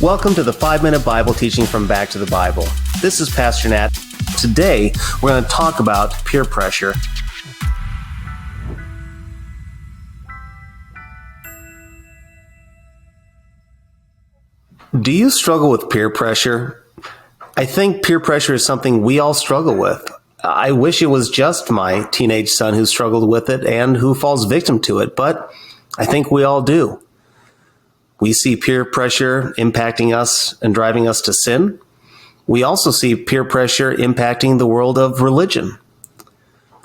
Welcome to the 5-Minute Bible Teaching from Back to the Bible. This is Pastor Nat. Today, we're going to talk about peer pressure. Do you struggle with peer pressure? I think peer pressure is something we all struggle with. I wish it was just my teenage son who struggled with it and who falls victim to it, but I think we all do. We see peer pressure impacting us and driving us to sin. We also see peer pressure impacting the world of religion.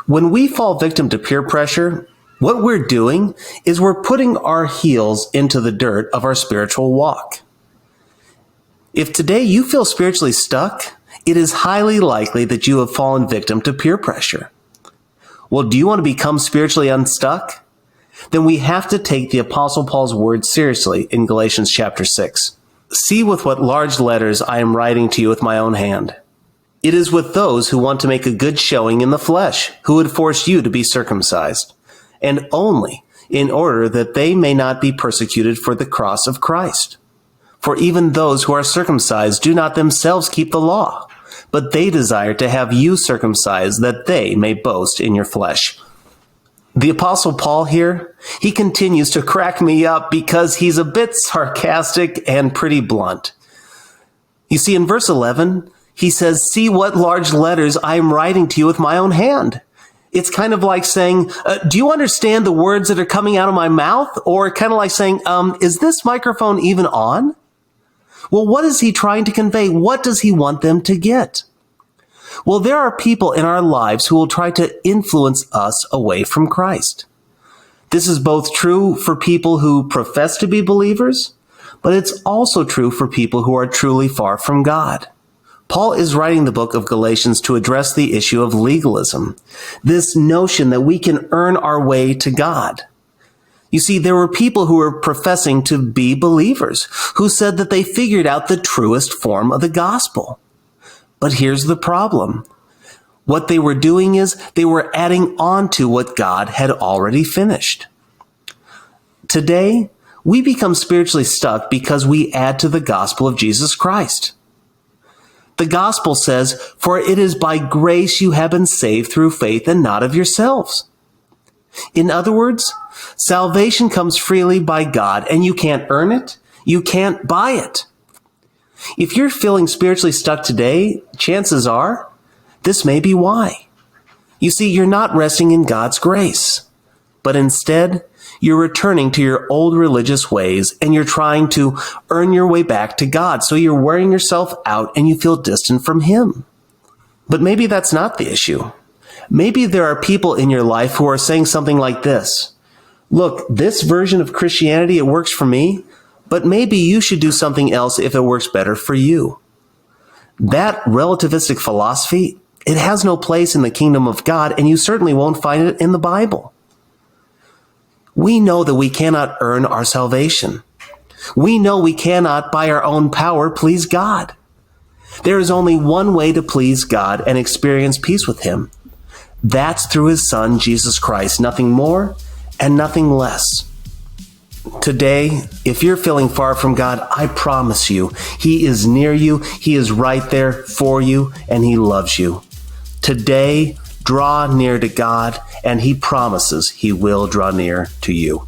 When we fall victim to peer pressure, what we're doing is we're putting our heels into the dirt of our spiritual walk. If today you feel spiritually stuck, it is highly likely that you have fallen victim to peer pressure. Well, do you want to become spiritually unstuck? Then we have to take the Apostle Paul's words seriously in Galatians chapter 6. See with what large letters I am writing to you with my own hand. It is with those who want to make a good showing in the flesh, who would force you to be circumcised, and only in order that they may not be persecuted for the cross of Christ. For even those who are circumcised do not themselves keep the law, but they desire to have you circumcised, that they may boast in your flesh. The Apostle Paul here, he continues to crack me up because he's a bit sarcastic and pretty blunt. You see, in verse 11, he says, see what large letters I am writing to you with my own hand. It's kind of like saying, do you understand the words that are coming out of my mouth? Or kind of like saying, is this microphone even on? Well, what is he trying to convey? What does he want them to get? Well, there are people in our lives who will try to influence us away from Christ. This is both true for people who profess to be believers, but it's also true for people who are truly far from God. Paul is writing the book of Galatians to address the issue of legalism, this notion that we can earn our way to God. You see, there were people who were professing to be believers who said that they figured out the truest form of the gospel. But here's the problem. What they were doing is they were adding on to what God had already finished. Today, we become spiritually stuck because we add to the gospel of Jesus Christ. The gospel says, for it is by grace you have been saved through faith and not of yourselves. In other words, salvation comes freely by God, and you can't earn it, you can't buy it. If you're feeling spiritually stuck today, chances are this may be why. You see, you're not resting in God's grace, but instead you're returning to your old religious ways and you're trying to earn your way back to God. So you're wearing yourself out and you feel distant from Him. But maybe that's not the issue. Maybe there are people in your life who are saying something like this. Look, this version of Christianity, it works for me, but maybe you should do something else if it works better for you. That relativistic philosophy, it has no place in the kingdom of God, and you certainly won't find it in the Bible. We know that we cannot earn our salvation. We know we cannot, by our own power, please God. There is only one way to please God and experience peace with Him. That's through His Son, Jesus Christ, nothing more and nothing less. Today, if you're feeling far from God, I promise you, He is near you, He is right there for you, and He loves you. Today, draw near to God, and He promises He will draw near to you.